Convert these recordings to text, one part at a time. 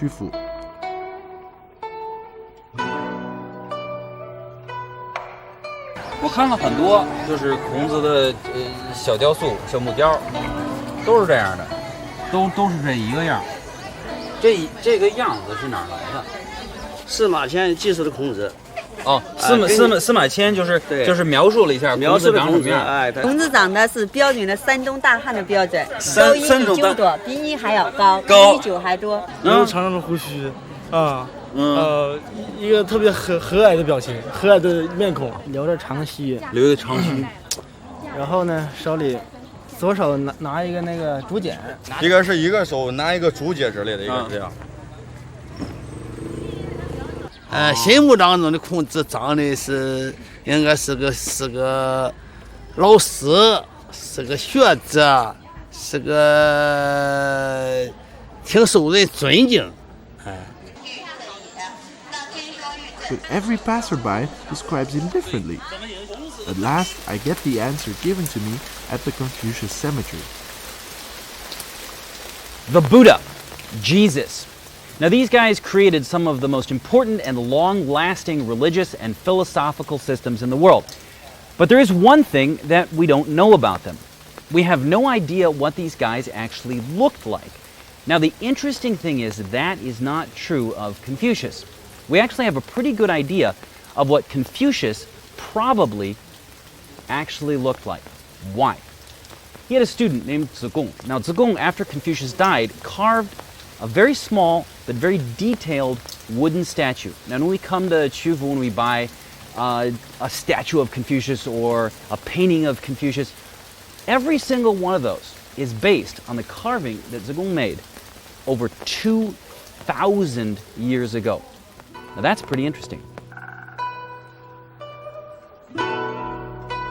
曲阜。我看了很多，就是孔子的小雕塑、小木雕，都是这样的，都是这一个样。这个样子是哪儿来的？司马迁记述的孔子。哦，司马迁就是描述了一下描述的孔子，哎，孔子长得是标准的山东大汉的标准，高1.9多，比你还要高，1.9米还多。有长长的胡须，一个特别和蔼的表情，和蔼的面孔，留着长须，然后呢，手里左手拿一个那个竹简，一个是一个手拿一个竹节之类的，一个是这样。心目当中的孔子长得是应该是个老师，是个学者，是个挺受人尊敬。But every passerby describes him differently. At last, I get the answer given to me at the Confucius cemetery. The Buddha, Jesus. Now, these guys created some of the most important and long-lasting religious and philosophical systems in the world. But there is one thing that we don't know about them. We have no idea what these guys actually looked like. Now, the interesting thing is that is not true of Confucius. We actually have a pretty good idea of what Confucius probably actually looked like. Why? He had a student named Zigong. Now, Zigong, after Confucius died, carved a very small but very detailed wooden statue. Now, when we come to Qufu, when we buy a statue of Confucius or a painting of Confucius, every single one of those is based on the carving that Zigong made over 2,000 years ago. Now, that's pretty interesting.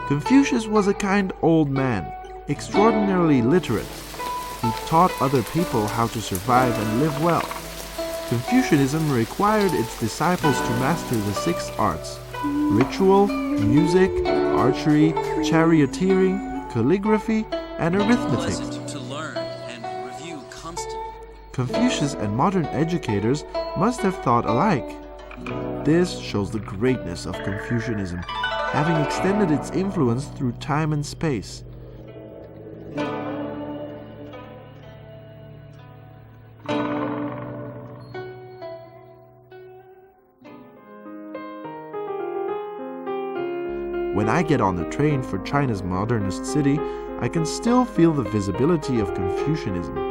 Confucius was a kind old man, extraordinarily literate, who taught other people how to survive and live well. Confucianism required its disciples to master the 6 arts: ritual, music, archery, charioteering, calligraphy, and arithmetic. Confucius and modern educators must have thought alike. This shows the greatness of Confucianism, having extended its influence through time and space. When I get on the train for China's modernist city, I can still feel the visibility of Confucianism.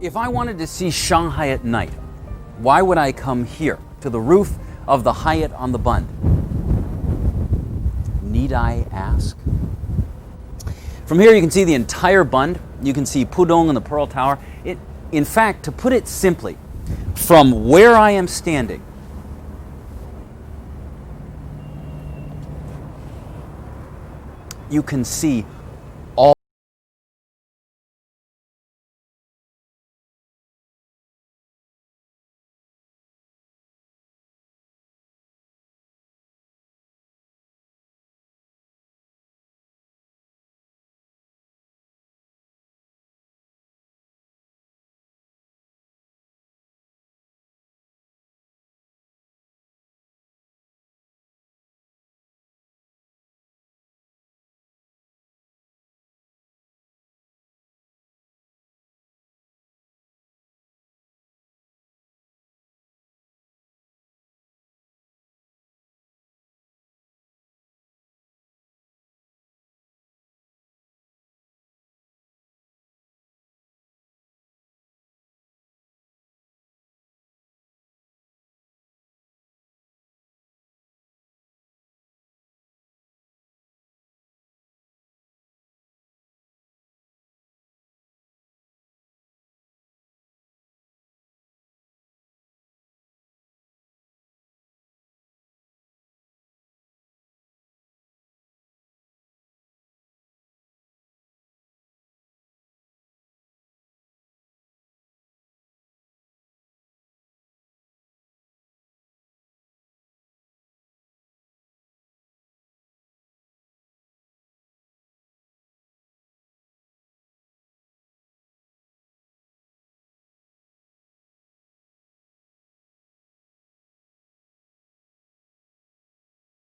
If I wanted to see Shanghai at night, why would I come here, to the roof of the Hyatt on the Bund? Need I ask? From here you can see the entire Bund. You can see Pudong and the Pearl Tower. In fact, to put it simply, from where I am standing, you can see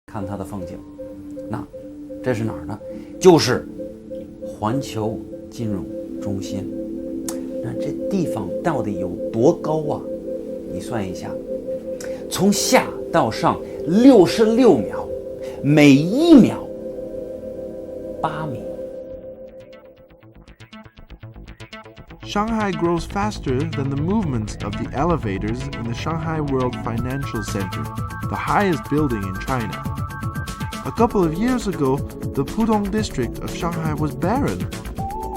看它的风景。那这是哪儿呢？就是环球金融中心。那这地方到底有多高啊？你算一下，从下到上66秒，每1秒8米。Shanghai grows faster than the movements of the elevators in the Shanghai World Financial Center, the highest building in China. A couple of years ago, the Pudong district of Shanghai was barren.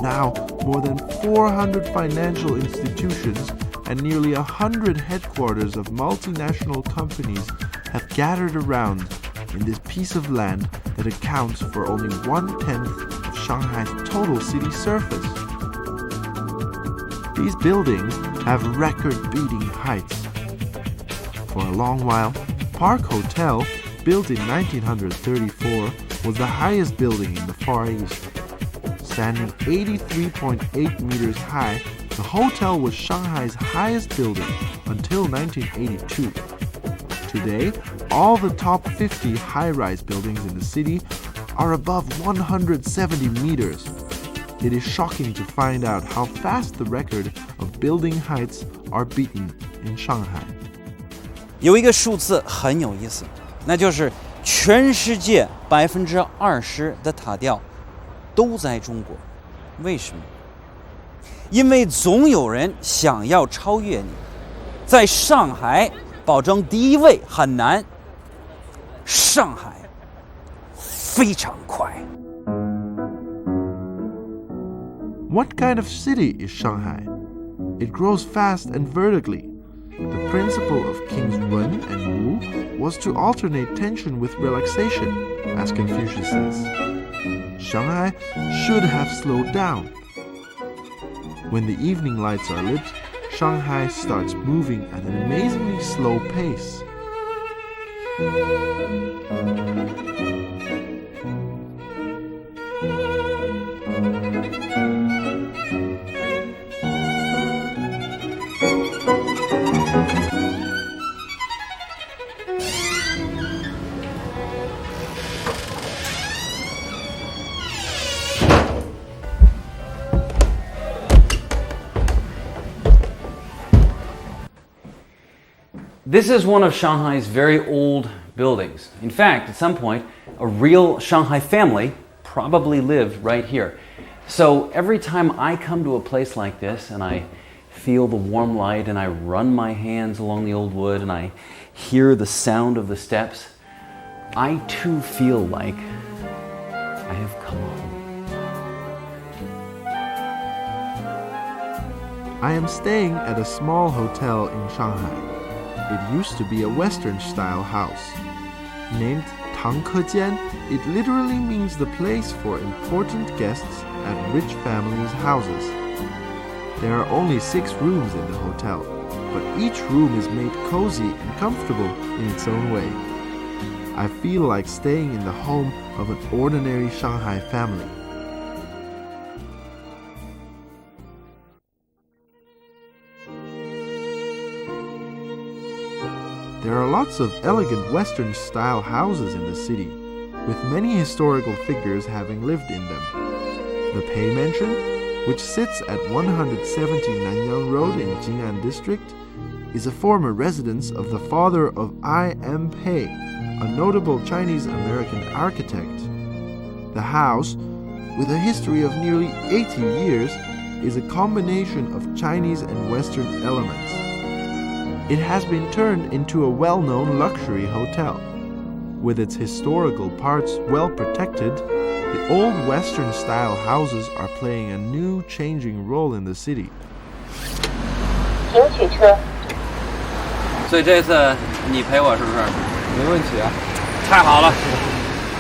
Now, more than 400 financial institutions and nearly 100 headquarters of multinational companies have gathered around in this piece of land that accounts for only 1/10 of Shanghai's total city surface. These buildings have record-beating heights. For a long while, Park Hotel, built in 1934, was the highest building in the Far East. Standing 83.8 meters high, the hotel was Shanghai's highest building until 1982. Today, all the top 50 high-rise buildings in the city are above 170 meters. It is shocking to find out how fast the record of building heights are beaten in Shanghai. 有一个数字很有意思，那就是全世界20%的塔吊都在中国。为什么？因为总有人想要超越你。在上海保证第1位很难，上海非常快。What kind of city is Shanghai? It grows fast and vertically. The principle of Kings Wen and Wu was to alternate tension with relaxation, as Confucius says. Shanghai should have slowed down. When the evening lights are lit, Shanghai starts moving at an amazingly slow pace. This is one of Shanghai's very old buildings. In fact, at some point, a real Shanghai family probably lived right here. So every time I come to a place like this and I feel the warm light and I run my hands along the old wood and I hear the sound of the steps, I too feel like I have come home. I am staying at a small hotel in Shanghai. It used to be a Western-style house. Named Tangkejian, it literally means the place for important guests at rich families' houses. There are only 6 rooms in the hotel, but each room is made cozy and comfortable in its own way. I feel like staying in the home of an ordinary Shanghai family. There are lots of elegant Western-style houses in the city, with many historical figures having lived in them. The Pei Mansion, which sits at 170 Nanyang Road in Jing'an District, is a former residence of the father of I.M. Pei, a notable Chinese-American architect. The house, with a history of nearly 80 years, is a combination of Chinese and Western elements. It has been turned into a well-known luxury hotel. With its historical parts well protected, the old Western-style houses are playing a new, changing role in the city. 请取车。所以这次你陪我是不是？没问题啊。太好了！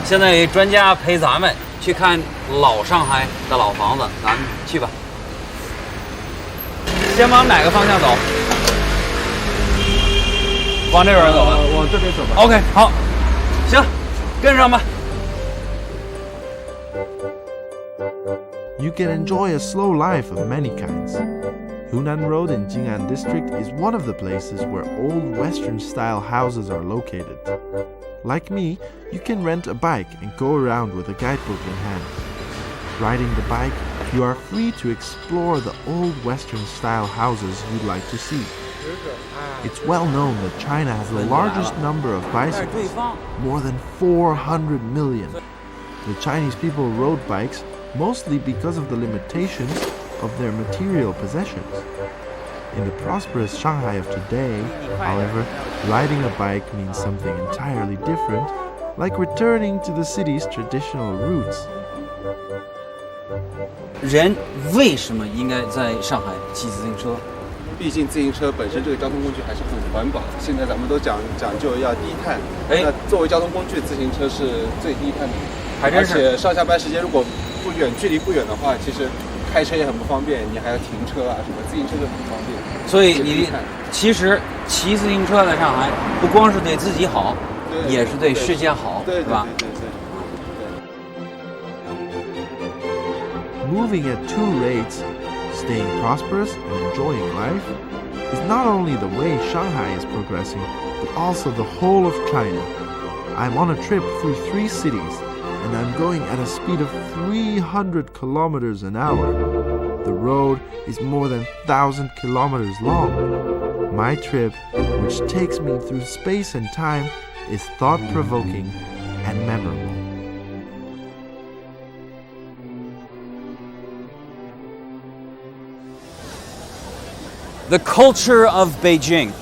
现在专家陪咱们去看老上海的老房子，咱们去吧。先往哪个方向走？往这边走吧。往这边走吧。 OK， 好，行，跟上吧。 You can enjoy a slow life of many kinds. Hunan Road in Jing'an District is one of the places where old Western-style houses are located. Like me, you can rent a bike and go around with a guidebook in hand. Riding the bike, you are free to explore the old Western-style houses you'd like to see. It's well known that China has the largest number of bicycles, more than 400 million. The Chinese people rode bikes mostly because of the limitations of their material possessions. In the prosperous Shanghai of today, however, riding a bike means something entirely different, like returning to the city's traditional roots. 人为什么应该在上海骑自行车？毕竟自行车本身这个交通工具还是很环保。现在咱们都讲究要低碳，那作为交通工具，自行车是最低碳的。还真是。而且上下班时间如果距离不远的话，其实开车也很不方便，你还要停车啊什么，自行车就很方便。所以你其实骑自行车在上海，不光是对自己好，也是对世界好，对吧？对。Moving at two rates, staying prosperous and enjoying life, is not only the way Shanghai is progressing, but also the whole of China. I'm on a trip through 3 cities, and I'm going at a speed of 300 kilometers an hour. The road is more than 1,000 kilometers long. My trip, which takes me through space and time, is thought-provoking and memorable. The culture of Beijing,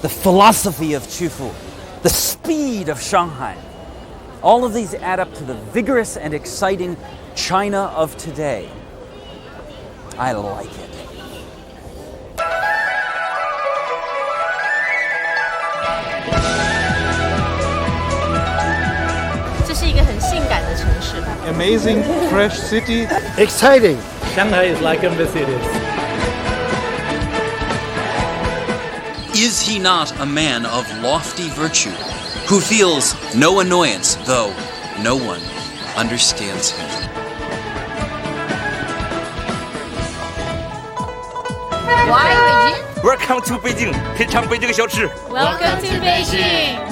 the philosophy of Qufu, the speed of Shanghai. All of these add up to the vigorous and exciting China of today. I like it. Amazing, fresh city. Exciting. Shanghai is like a Mercedes. Is he not a man of lofty virtue, who feels no annoyance, though no one understands him? Why Beijing? Welcome to Beijing. 品尝北京小吃。 Welcome to Beijing.